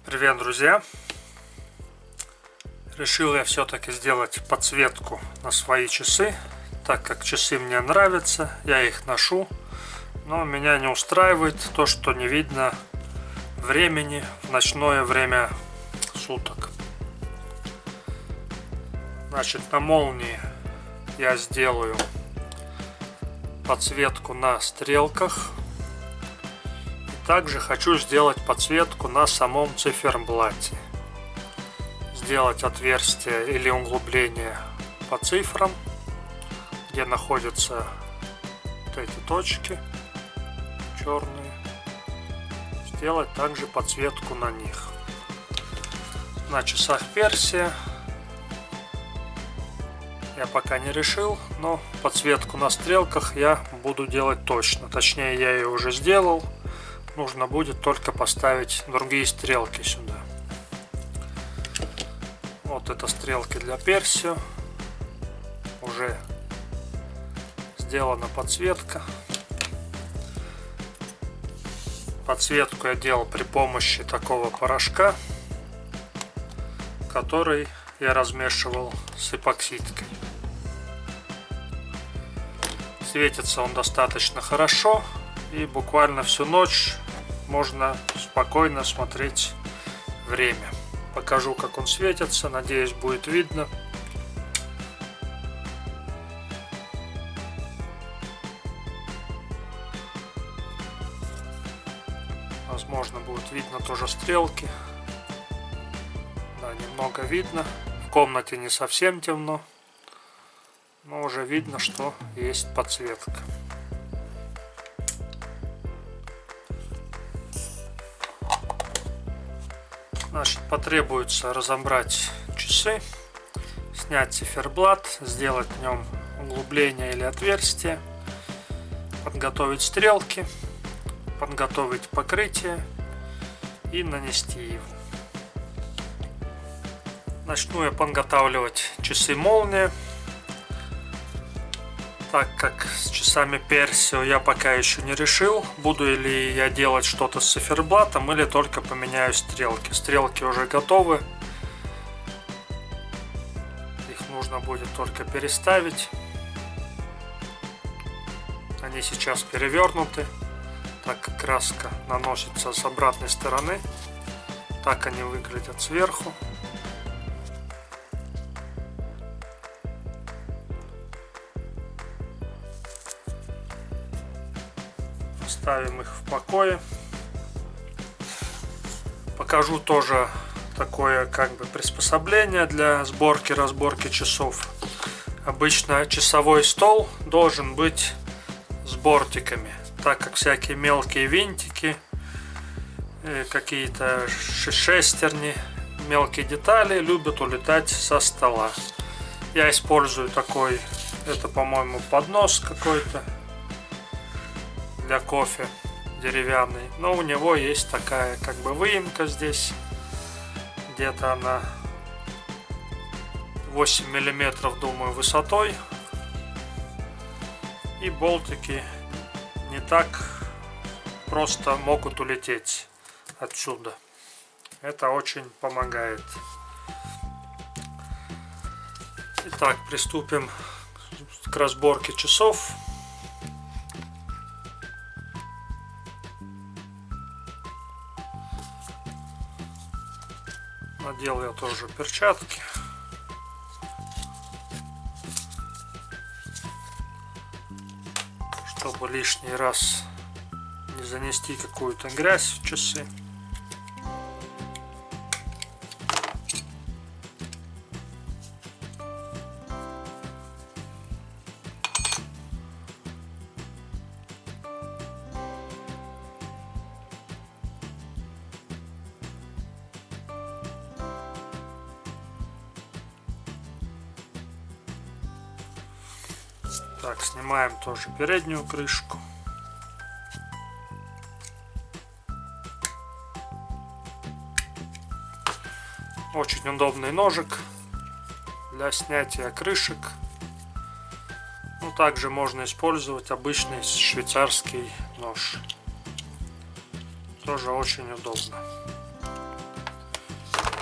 Привет, друзья! Решил я все-таки сделать подсветку на свои часы, так как часы мне нравятся, я их ношу, но меня не устраивает то, что не видно времени в ночное время суток. Значит, на молнии я сделаю подсветку на стрелках. Также хочу сделать подсветку на самом циферблате. Сделать отверстие или углубление по цифрам, где находятся вот эти точки черные. Сделать также подсветку на них. На часах Персия я пока не решил, но подсветку на стрелках я буду делать точно. Точнее, я ее уже сделал. Нужно будет только поставить другие стрелки сюда. Вот это стрелки для Персио. Уже сделана подсветка. Подсветку я делал при помощи такого порошка, который я размешивал с эпоксидкой. Светится он достаточно хорошо, и буквально всю ночь можно спокойно смотреть время. Покажу, как он светится, надеюсь, будет видно. Возможно, будет видно тоже стрелки. Да, немного видно. В комнате не совсем темно, но уже видно, что есть подсветка. Значит, потребуется разобрать часы, снять циферблат, сделать в нем углубление или отверстие, подготовить стрелки, подготовить покрытие и нанести его. Начну я подготавливать часы молния. Так как с часами Персио я пока еще не решил, буду ли я делать что-то с циферблатом или только поменяю стрелки. Стрелки уже готовы. Их нужно будет только переставить. Они сейчас перевернуты, так как краска наносится с обратной стороны. Так они выглядят сверху. Ставим их в покое. Покажу тоже такое как бы приспособление для разборки часов. Обычно часовой стол должен быть с бортиками, так как всякие мелкие винтики, какие-то шестерни, мелкие детали любят улетать со стола. Я использую такой, это, по-моему, поднос какой-то для кофе, деревянный, но у него есть такая как бы выемка здесь, где-то она 8 миллиметров, думаю, высотой, и болтики не так просто могут улететь отсюда. Это очень помогает. Итак, приступим к разборке часов. Надел я тоже перчатки, чтобы лишний раз не занести какую-то грязь в часы. Так, снимаем тоже переднюю крышку. Очень удобный ножик для снятия крышек. Ну, также можно использовать обычный швейцарский нож. Тоже очень удобно.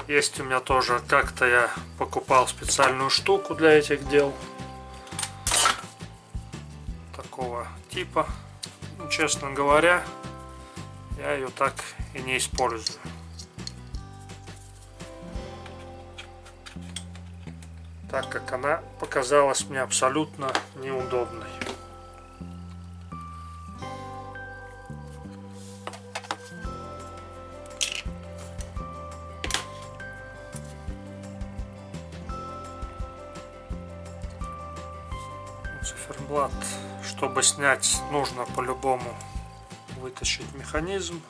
Есть у меня тоже, как-то я покупал специальную штуку для этих дел. Такого типа. Ну, честно говоря, я ее так и не использую. Так как она показалась мне абсолютно неудобной. Циферблат, чтобы снять, нужно по-любому вытащить механизм.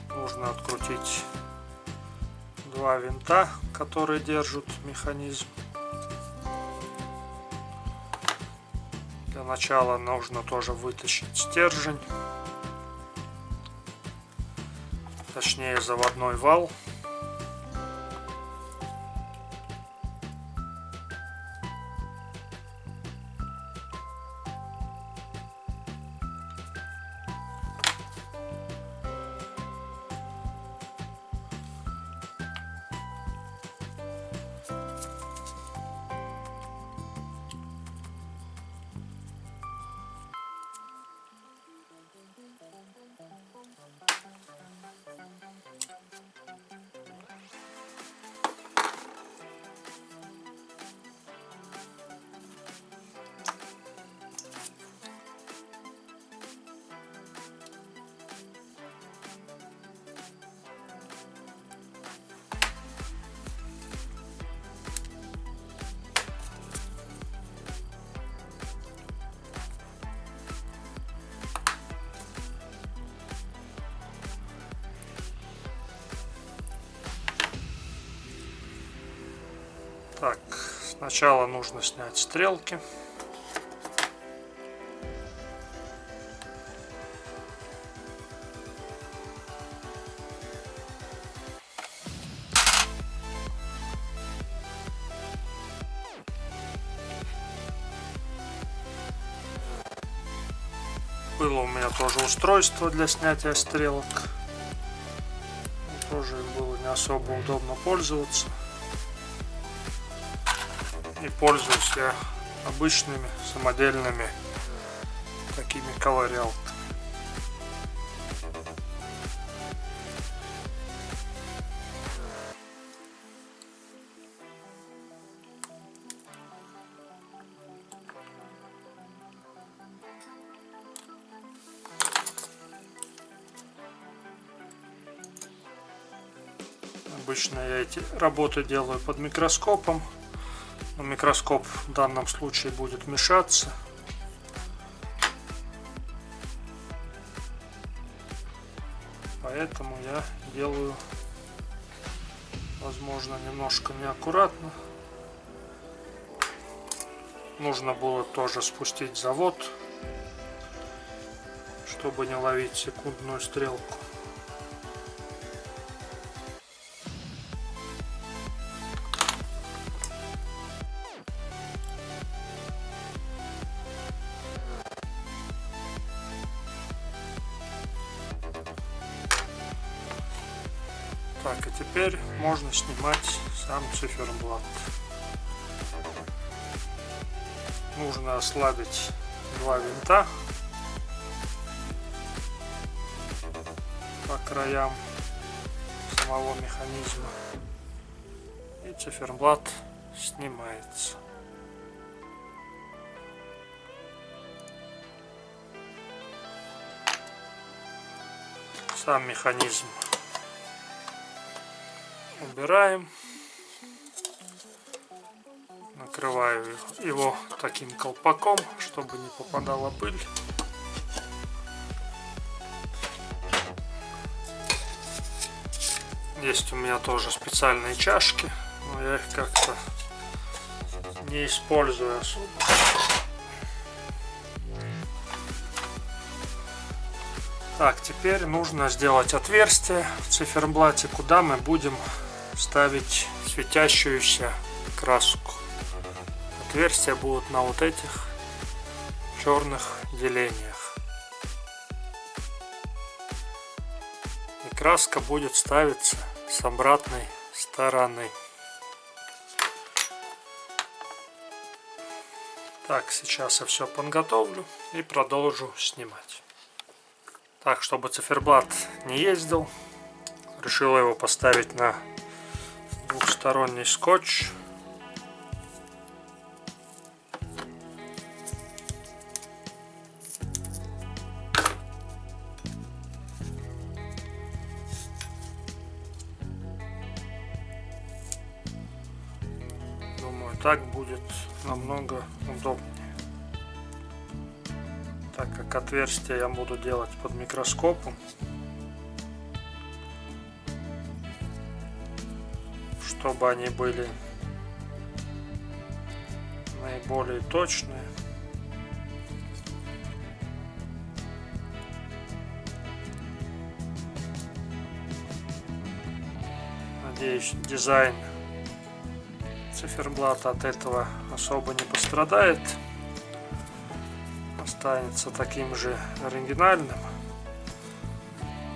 Нужно открутить два винта, которые держат механизм. Для начала нужно тоже вытащить стержень, точнее заводной вал. Так, сначала нужно снять стрелки. Было у меня тоже устройство для снятия стрелок. Тоже было не особо удобно пользоваться. И пользуюсь я обычными самодельными такими ковырялками. Обычно я эти работы делаю под микроскопом. Но микроскоп в данном случае будет мешаться. Поэтому я делаю, возможно, немножко неаккуратно. Нужно было тоже спустить завод, чтобы не ловить секундную стрелку. Так, и теперь можно снимать сам циферблат. Нужно ослабить два винта по краям самого механизма, и циферблат снимается. Сам механизм убираем, накрываю его таким колпаком, чтобы не попадала пыль. Есть у меня тоже специальные чашки, но я их как-то не использую особо. Так, теперь нужно сделать отверстие в циферблате, куда мы будем ставить светящуюся краску. Отверстия будут на вот этих черных делениях. И краска будет ставиться с обратной стороны. Так, сейчас я все подготовлю и продолжу снимать. Так, чтобы циферблат не ездил, решил его поставить на двухсторонний скотч. Думаю, так будет намного удобнее, так как отверстия я буду делать под микроскопом, чтобы они были наиболее точные. Надеюсь, дизайн циферблата от этого особо не пострадает, останется таким же оригинальным,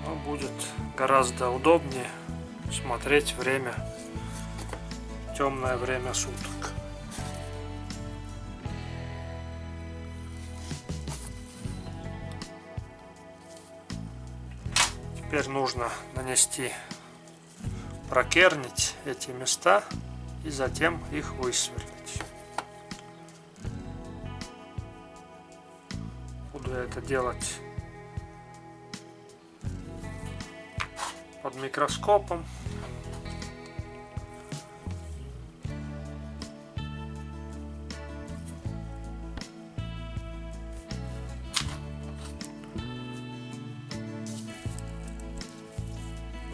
но будет гораздо удобнее смотреть время, темное время суток. Теперь нужно нанести, прокернить эти места и затем их высверлить. Буду это делать под микроскопом.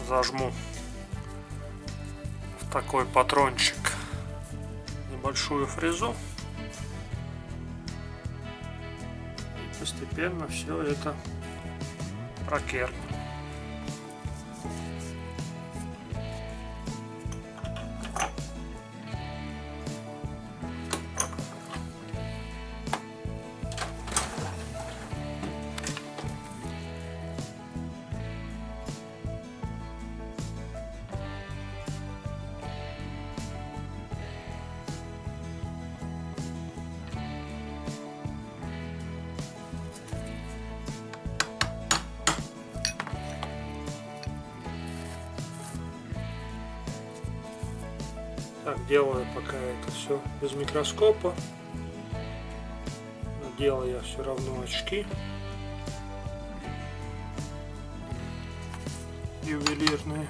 Зажму в такой патрончик небольшую фрезу и постепенно все это прокерню. Так, делаю пока это все без микроскопа. Надел я все равно очки ювелирные.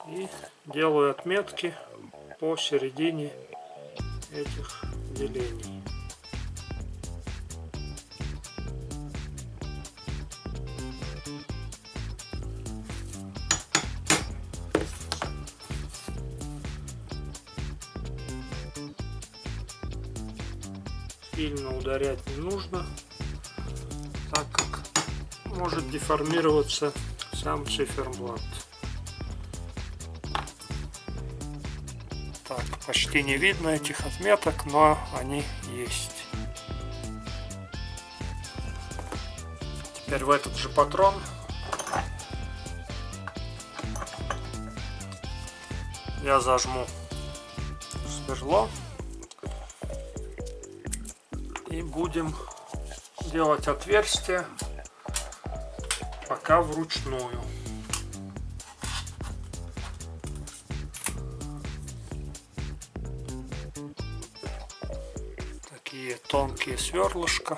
И делаю отметки по середине этих делений. Сильно ударять не нужно, так как может деформироваться сам циферблат. Так, почти не видно этих отметок, но они есть. Теперь в этот же патрон я зажму сверло. И будем делать отверстие пока вручную. Такие тонкие сверлышки.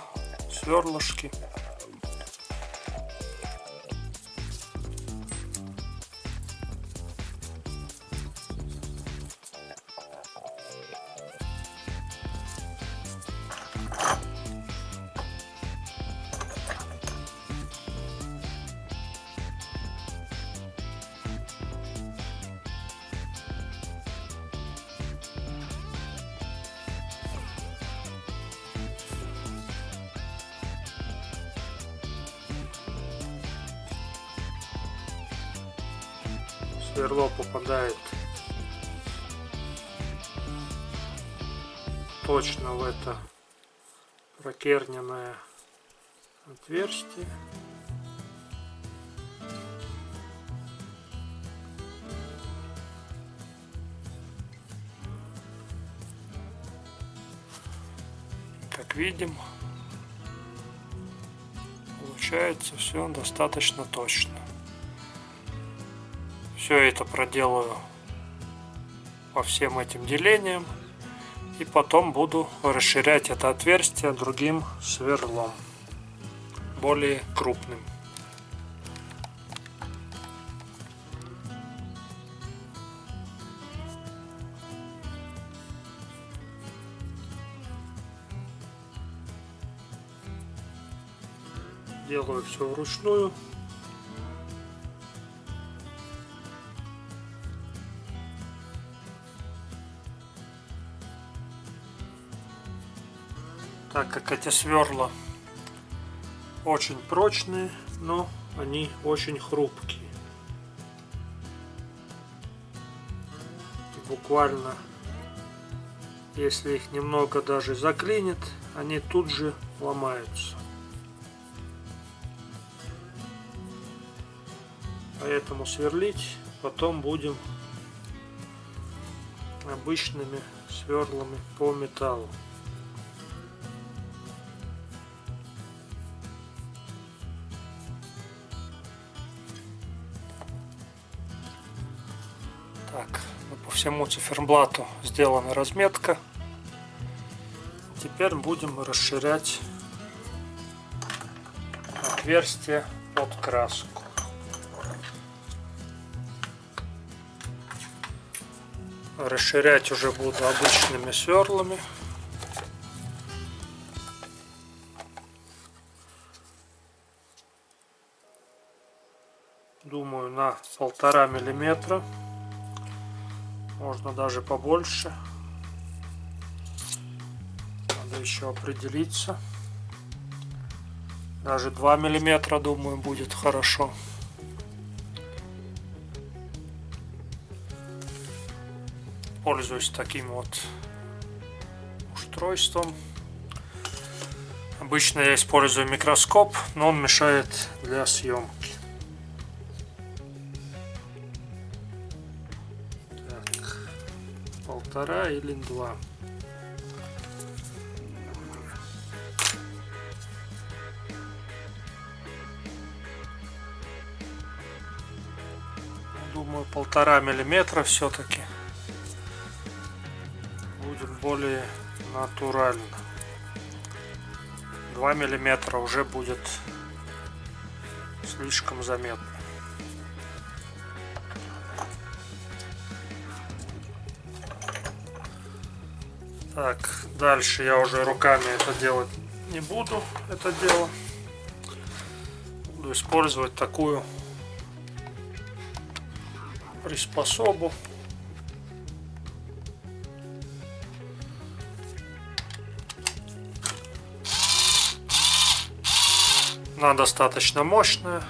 Сверло попадает точно в это прокерненное отверстие. Как видим, получается все достаточно точно. Все это проделаю по всем этим делениям. И потом буду расширять это отверстие другим сверлом, более крупным. Делаю все вручную. Так как эти сверла очень прочные, но они очень хрупкие. И буквально, если их немного даже заклинит, они тут же ломаются. Поэтому сверлить потом будем обычными сверлами по металлу. Так, по всему циферблату сделана разметка. Теперь будем расширять отверстие под краску. Расширять уже буду обычными сверлами. Думаю, на 1,5 миллиметра. Можно даже побольше. Надо еще определиться. Даже 2 миллиметра, думаю, будет хорошо. Пользуюсь таким вот устройством. Обычно я использую микроскоп, но он мешает для съемки. Так, 1,5 или 2. Думаю, 1,5 миллиметра все-таки будет более натурально. 2 миллиметра уже будет слишком заметно. Так, дальше я уже руками это делать не буду, это дело. Буду использовать такую приспособу. Она достаточно мощная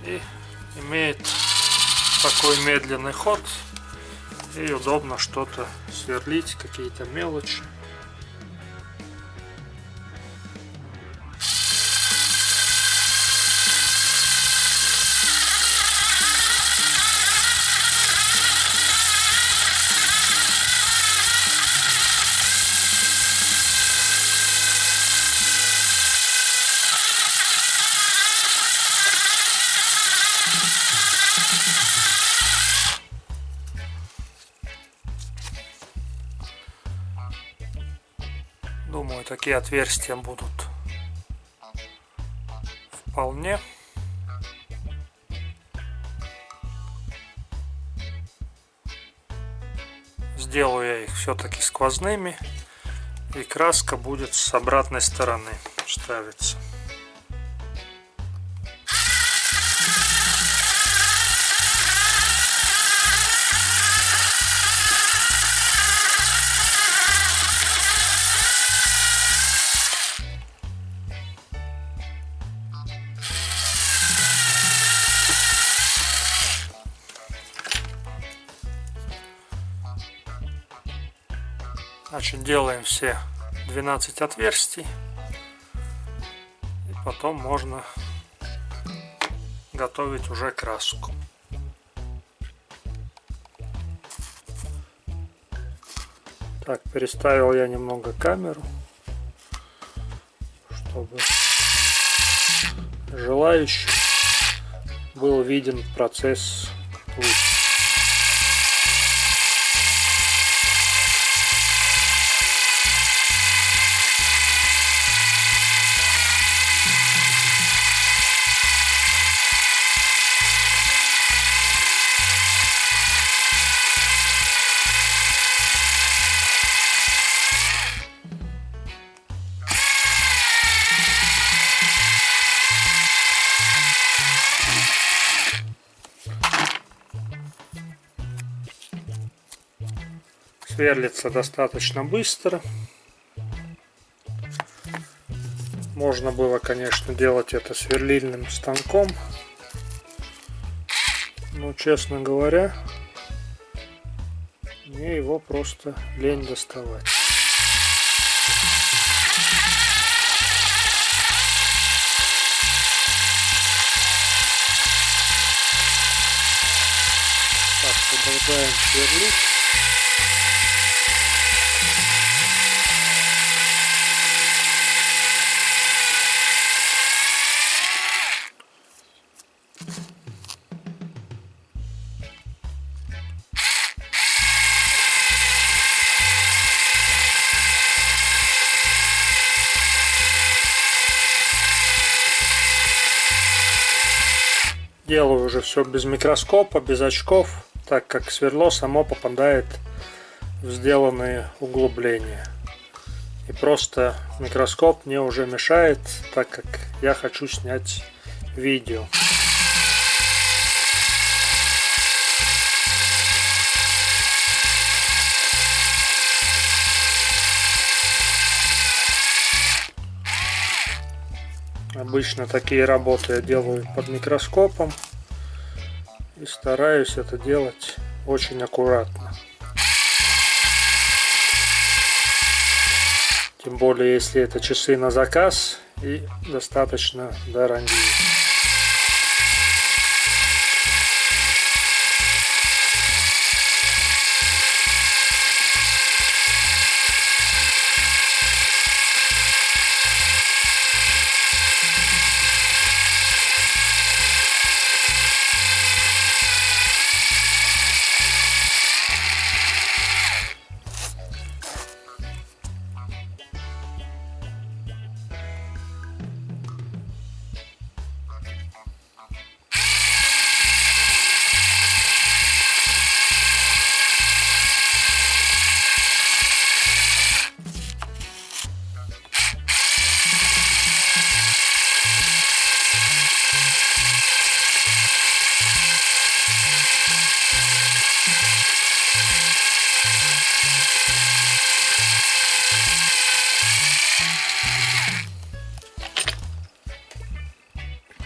и имеет такой медленный ход, и удобно что-то сверлить, какие-то мелочи. Думаю, такие отверстия будут вполне. Сделаю я их все-таки сквозными, и краска будет с обратной стороны ставиться. Значит, делаем все 12 отверстий. И потом можно готовить уже краску. Так, переставил я немного камеру, чтобы желающим был виден процесс лучше. Сверлится достаточно быстро. Можно было, конечно, делать это сверлильным станком, но, честно говоря, мне его просто лень доставать. Так, продолжаем сверлить. Делаю уже все без микроскопа, без очков, так как сверло само попадает в сделанные углубления. И просто микроскоп мне уже мешает, так как я хочу снять видео. Обычно такие работы я делаю под микроскопом и стараюсь это делать очень аккуратно. Тем более, если это часы на заказ и достаточно дорогие.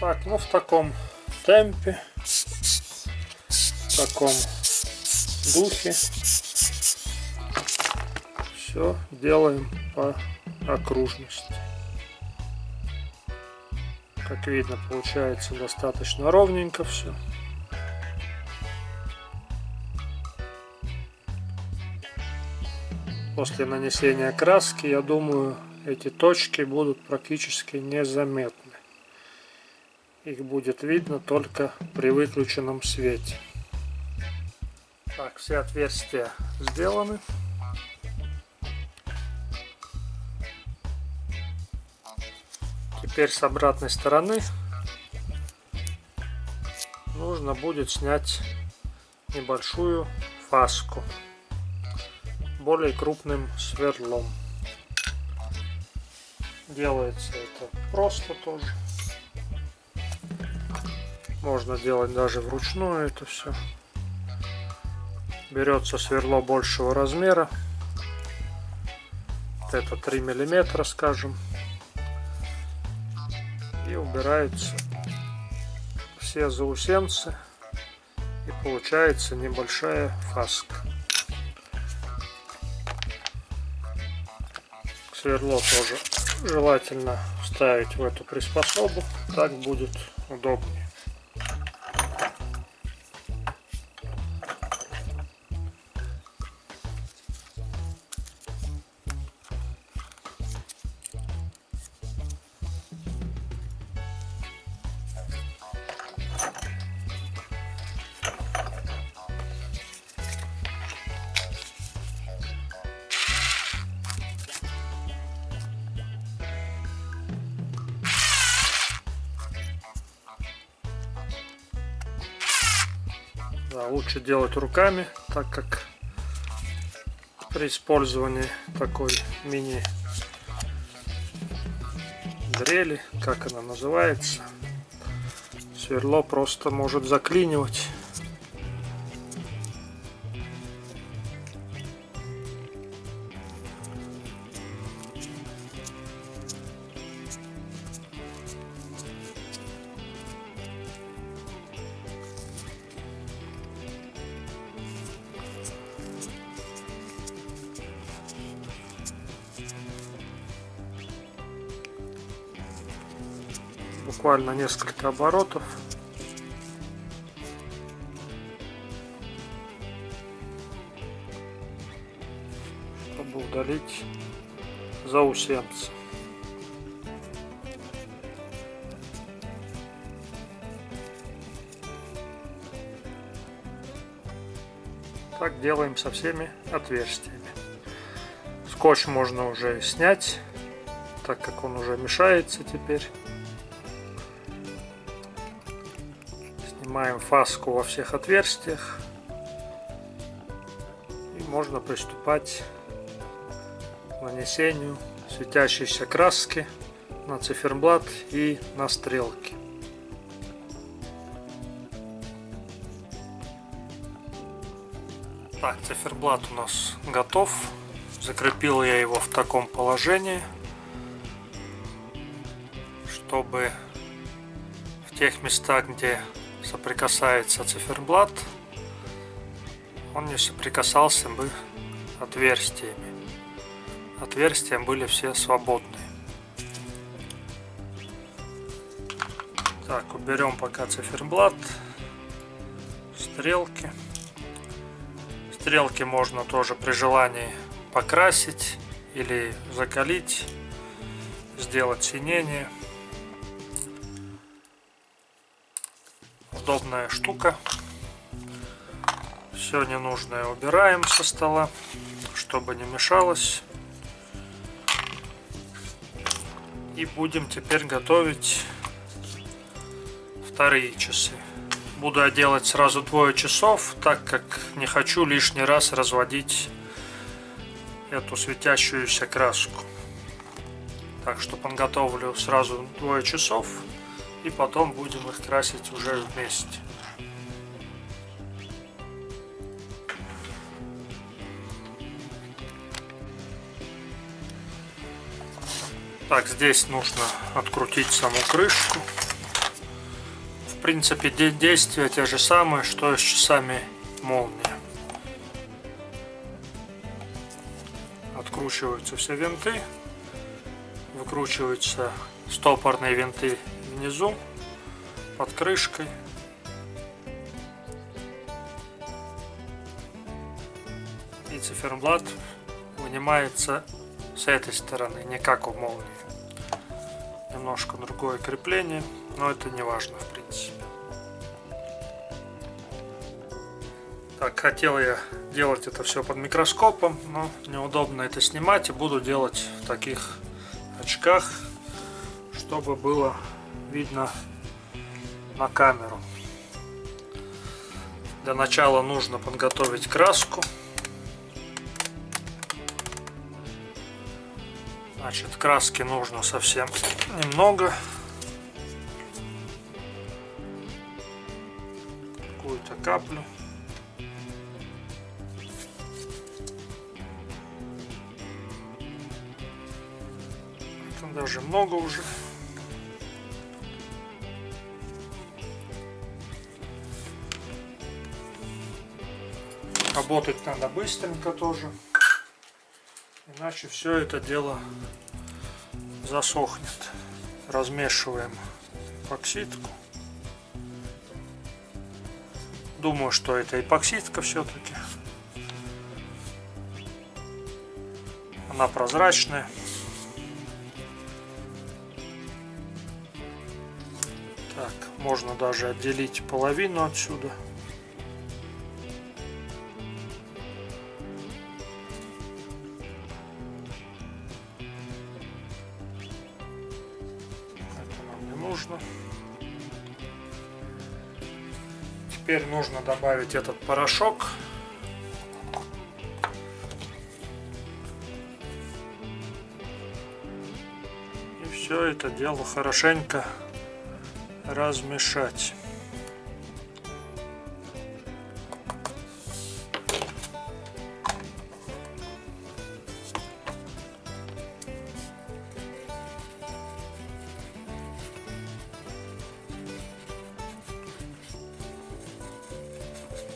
Так, ну в таком темпе, в таком духе все делаем по окружности. Как видно, получается достаточно ровненько все. После нанесения краски, я думаю, эти точки будут практически незаметны. Их будет видно только при выключенном свете. Так, все отверстия сделаны. Теперь с обратной стороны нужно будет снять небольшую фаску более крупным сверлом. Делается это просто тоже. Можно делать даже вручную это все. Берется сверло большего размера. Это 3 миллиметра, скажем. И убираются все заусенцы. И получается небольшая фаска. К Сверло тоже желательно вставить в эту приспособу, так будет удобнее. Да, лучше делать руками, так как при использовании такой мини дрели, как она называется, сверло просто может заклинивать. Буквально несколько оборотов. Чтобы удалить заусенцы. Так делаем со всеми отверстиями. Скотч можно уже снять, так как он уже мешается теперь. Снимаем фаску во всех отверстиях. И можно приступать к нанесению светящейся краски на циферблат и на стрелки. Так, циферблат у нас готов. Закрепил я его в таком положении, чтобы в тех местах, где соприкасается циферблат, он не соприкасался бы отверстиями. Отверстия были все свободные. Так, уберем пока циферблат, стрелки. Стрелки можно тоже при желании покрасить или закалить, сделать синение. Удобная штука. Все ненужное убираем со стола, чтобы не мешалось. И будем теперь готовить вторые часы. Буду я делать сразу 2 часов, так как не хочу лишний раз разводить эту светящуюся краску. Так что подготовлю сразу 2 часов и потом будем их красить уже вместе. Так, здесь нужно открутить саму крышку. В принципе, действия те же самые, что и с часами молния. Откручиваются все винты, выкручиваются стопорные винты внизу, под крышкой. И циферблат вынимается с этой стороны, не как у молнии. Немножко другое крепление, но это не важно в принципе. Так, хотел я делать это все под микроскопом, но неудобно это снимать, и буду делать в таких очках, чтобы было видно на камеру. Для начала нужно подготовить краску. Значит, краски нужно совсем немного. Какую-то каплю. Это даже много уже. Работать надо быстренько тоже. Иначе все это дело засохнет. Размешиваем эпоксидку. Думаю, что это эпоксидка все-таки. Она прозрачная. Так, можно даже отделить половину отсюда. Это нам не нужно. Теперь нужно добавить этот порошок. И все это дело хорошенько размешать.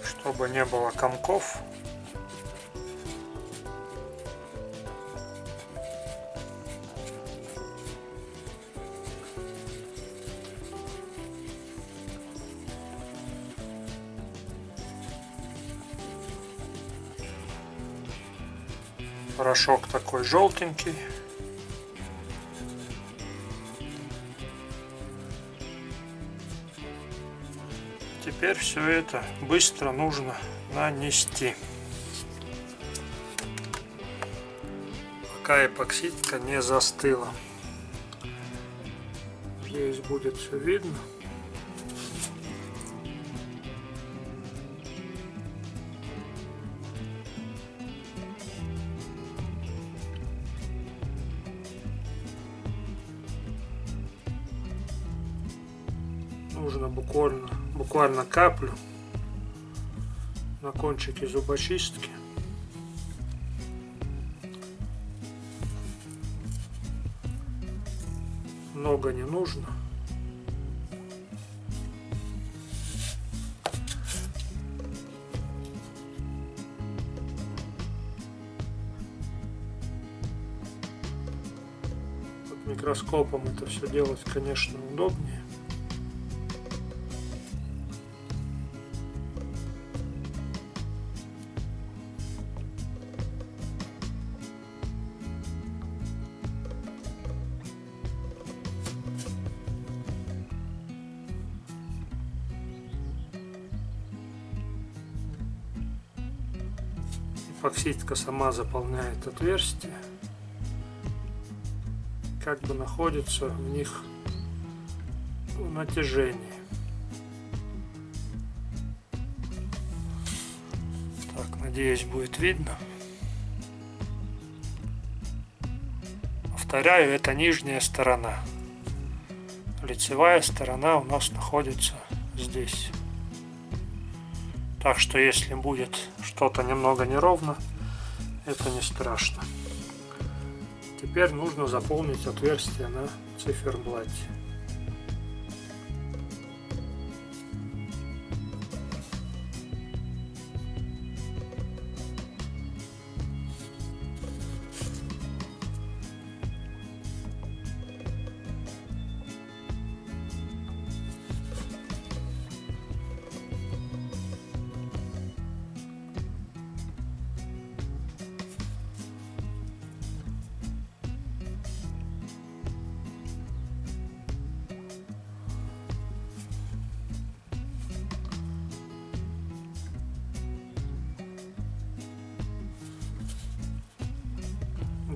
Чтобы не было комков. Порошок такой желтенький. Теперь все это быстро нужно нанести, пока эпоксидка не застыла. Здесь будет все видно. Нужно буквально каплю на кончике зубочистки. Много не нужно. Под микроскопом это все делать, конечно, удобнее. Эпоксидка сама заполняет отверстия, как бы находится в них в натяжении. Так, надеюсь, будет видно. Повторяю, это нижняя сторона. Лицевая сторона у нас находится здесь. Так что если будет что-то немного неровно, это не страшно. Теперь нужно заполнить отверстие на циферблате.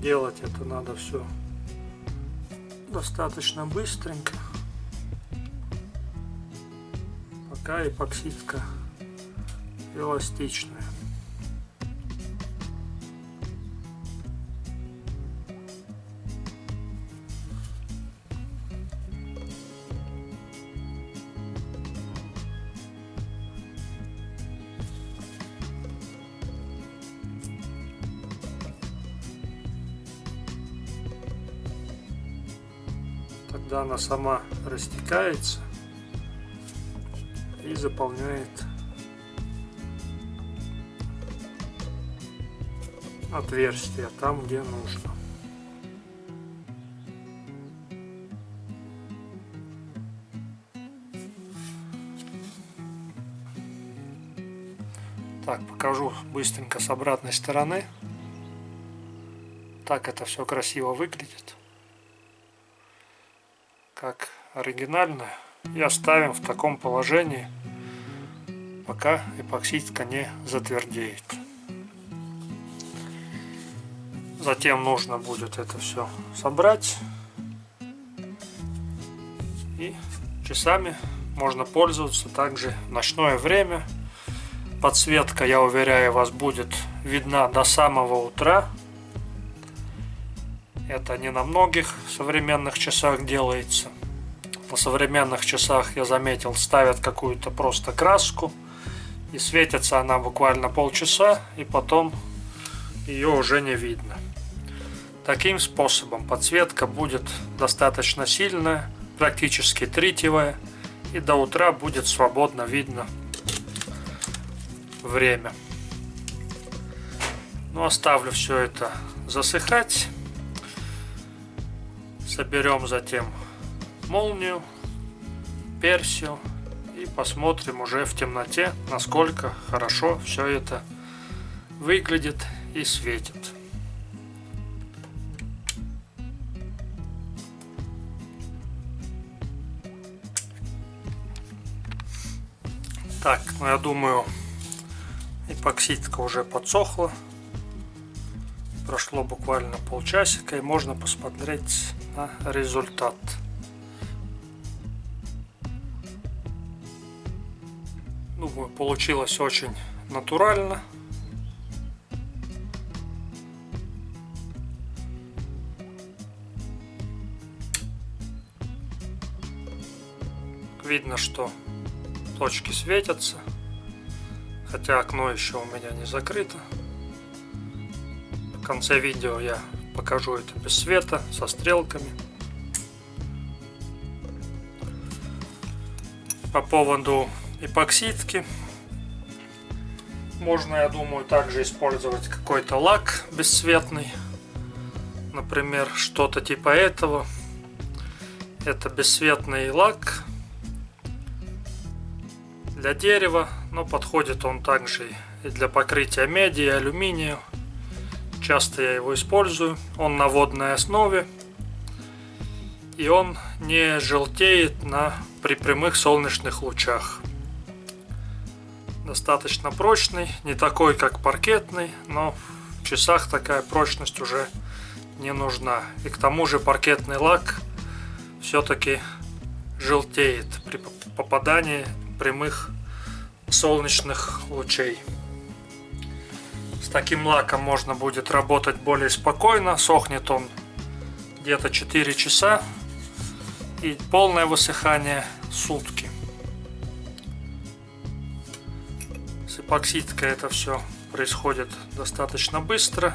Делать это надо все достаточно быстренько, пока эпоксидка эластичная. Тогда она сама растекается и заполняет отверстие там, где нужно. Так, покажу быстренько с обратной стороны. Так это все красиво выглядит. Как оригинально. И оставим в таком положении, пока эпоксидка не затвердеет. Затем нужно будет это все собрать. И часами можно пользоваться также в ночное время. Подсветка, я уверяю вас, будет видна до самого утра. Это не на многих современных часах делается. На современных часах, я заметил, ставят какую-то просто краску, и светится она буквально полчаса, и потом ее уже не видно. Таким способом подсветка будет достаточно сильная, практически тритиевая, и до утра будет свободно видно время. Ну, оставлю все это засыхать. Соберем затем молнию, персию и посмотрим уже в темноте, насколько хорошо все это выглядит и светит. Так, ну я думаю, эпоксидка уже подсохла. Прошло буквально полчасика, и можно посмотреть на результат. Думаю, получилось очень натурально. Видно, что точки светятся, хотя окно еще у меня не закрыто. В конце видео я покажу это без света, со стрелками. По поводу эпоксидки, можно, я думаю, также использовать какой-то лак бесцветный. Например, что-то типа этого. Это бесцветный лак для дерева, но подходит он также и для покрытия меди и алюминия. Часто я его использую. Он на водной основе, и он не желтеет при прямых солнечных лучах. Достаточно прочный, не такой как паркетный, но в часах такая прочность уже не нужна. И к тому же паркетный лак все-таки желтеет при попадании прямых солнечных лучей. С таким лаком можно будет работать более спокойно. Сохнет он где-то 4 часа, и полное высыхание сутки. С эпоксидкой это все происходит достаточно быстро,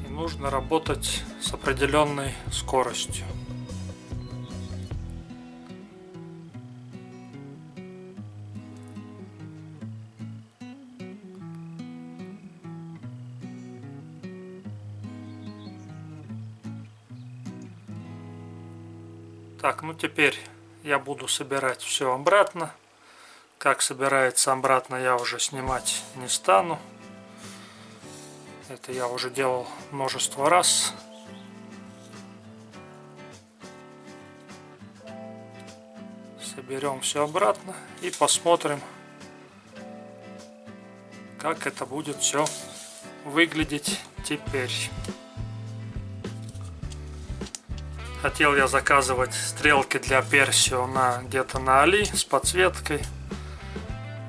и нужно работать с определенной скоростью. Так, ну теперь я буду собирать все обратно. Как собирается обратно, я уже снимать не стану. Это я уже делал множество раз. Соберем все обратно и посмотрим, как это будет все выглядеть теперь. Хотел я заказывать стрелки для персио где-то на Али с подсветкой,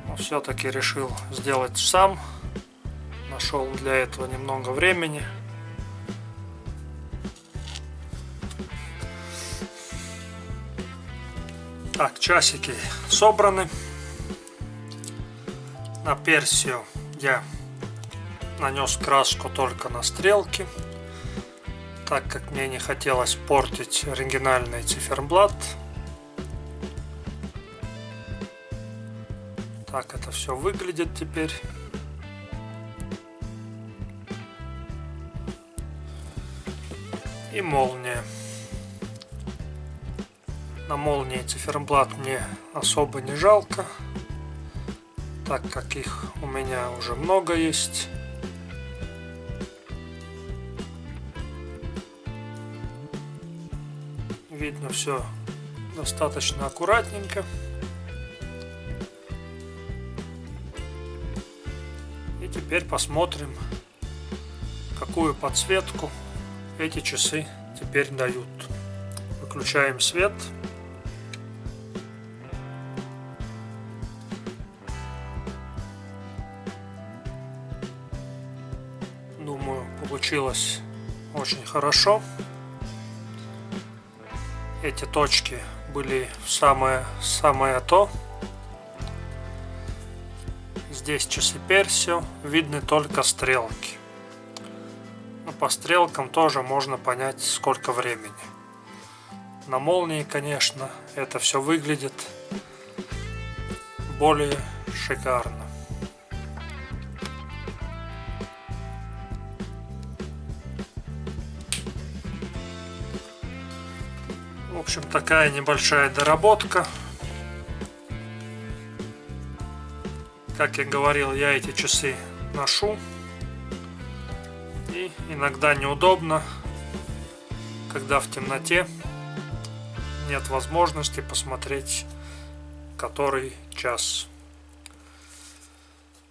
но все-таки решил сделать сам. Нашел для этого немного времени. Так, часики собраны. На персио я нанес краску только на стрелки, так как мне не хотелось портить оригинальный циферблат. Так это все выглядит теперь. И молния. На молнии циферблат мне особо не жалко, так как их у меня уже много есть. Видно все достаточно аккуратненько. И теперь посмотрим, какую подсветку эти часы теперь дают. Выключаем свет. Думаю, получилось очень хорошо. Эти точки были в самое то. Здесь часы Персио, видны только стрелки. Но по стрелкам тоже можно понять, сколько времени. На молнии, конечно, это все выглядит более шикарно. В общем, такая небольшая доработка. Как я говорил, я эти часы ношу. И иногда неудобно, когда в темноте нет возможности посмотреть, который час.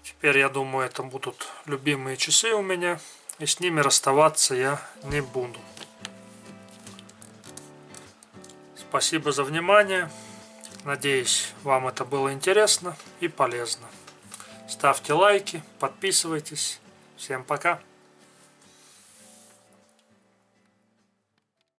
Теперь, я думаю, это будут любимые часы у меня, и с ними расставаться я не буду. Спасибо за внимание. Надеюсь, вам это было интересно и полезно. Ставьте лайки, подписывайтесь. Всем пока!